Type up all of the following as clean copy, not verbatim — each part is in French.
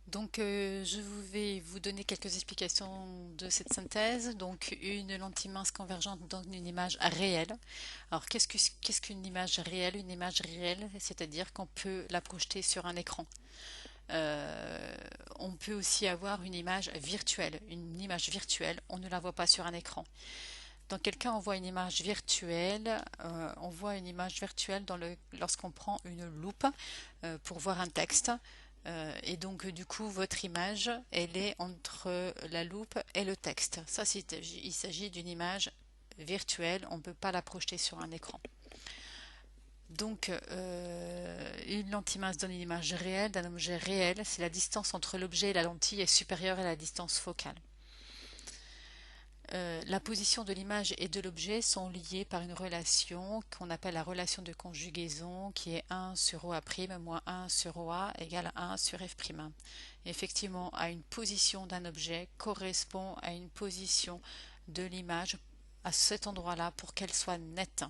Donc, je vais vous donner quelques explications de cette synthèse. Donc, une lentille mince convergente donne une image réelle. Alors, qu'est-ce qu'une image réelle? Une image réelle, c'est-à-dire qu'on peut la projeter sur un écran. Euh, on peut aussi avoir une image virtuelle. Une image virtuelle, on ne la voit pas sur un écran. Dans quel cas on voit une image virtuelle? On voit une image virtuelle lorsqu'on prend une loupe pour voir un texte. Et donc du coup votre image elle est entre la loupe et le texte. Ça il s'agit d'une image virtuelle, on ne peut pas la projeter sur un écran. Donc une lentille mince donne une image réelle d'un objet réel si la distance entre l'objet et la lentille est supérieure à la distance focale. La position de l'image et de l'objet sont liées par une relation qu'on appelle la relation de conjugaison qui est 1 sur OA' moins 1 sur OA égale 1 sur F'. Effectivement, à une position d'un objet correspond à une position de l'image à cet endroit-là pour qu'elle soit nette.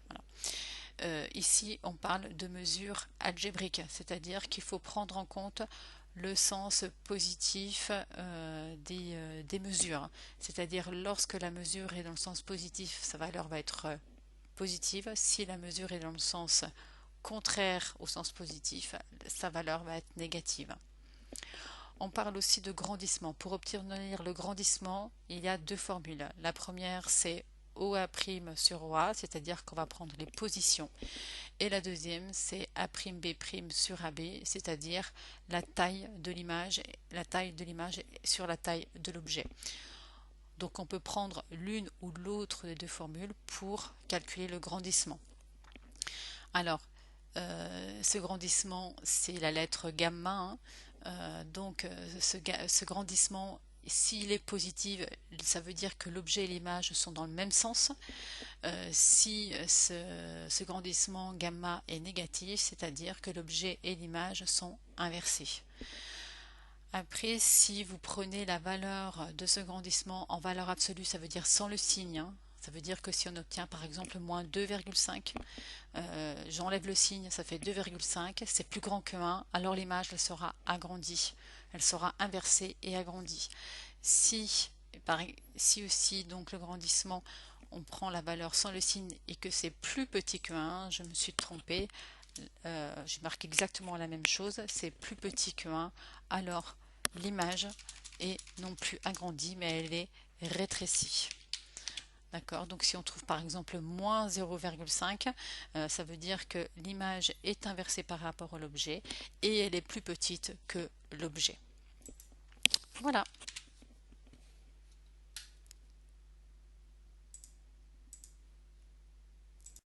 Voilà. Ici, on parle de mesure algébrique, c'est-à-dire qu'il faut prendre en compte le sens positif des mesures. C'est-à-dire lorsque la mesure est dans le sens positif, sa valeur va être positive. Si la mesure est dans le sens contraire au sens positif, sa valeur va être négative. On parle aussi de grandissement. Pour obtenir le grandissement, il y a deux formules. La première, c'est OA' sur OA, c'est-à-dire qu'on va prendre les positions. Et la deuxième, c'est A'B' sur AB, c'est-à-dire la taille de l'image sur la taille de l'objet. Donc on peut prendre l'une ou l'autre des deux formules pour calculer le grandissement. Alors, ce grandissement, c'est la lettre gamma, hein. Donc ce grandissement, s'il est positif, ça veut dire que l'objet et l'image sont dans le même sens. Si ce grandissement gamma est négatif, c'est-à-dire que l'objet et l'image sont inversés. Après, si vous prenez la valeur de ce grandissement en valeur absolue, ça veut dire sans le signe, hein. Ça veut dire que si on obtient par exemple moins 2,5, j'enlève le signe, ça fait 2,5, c'est plus grand que 1, alors l'image elle sera agrandie. Elle sera inversée et agrandie. Si, si aussi donc le grandissement, on prend la valeur sans le signe et que c'est plus petit que 1, je me suis trompée, je marque exactement la même chose, c'est plus petit que 1, alors l'image est non plus agrandie mais elle est rétrécie. D'accord, donc si on trouve par exemple moins 0,5, ça veut dire que l'image est inversée par rapport à l'objet et elle est plus petite que l'objet. Voilà.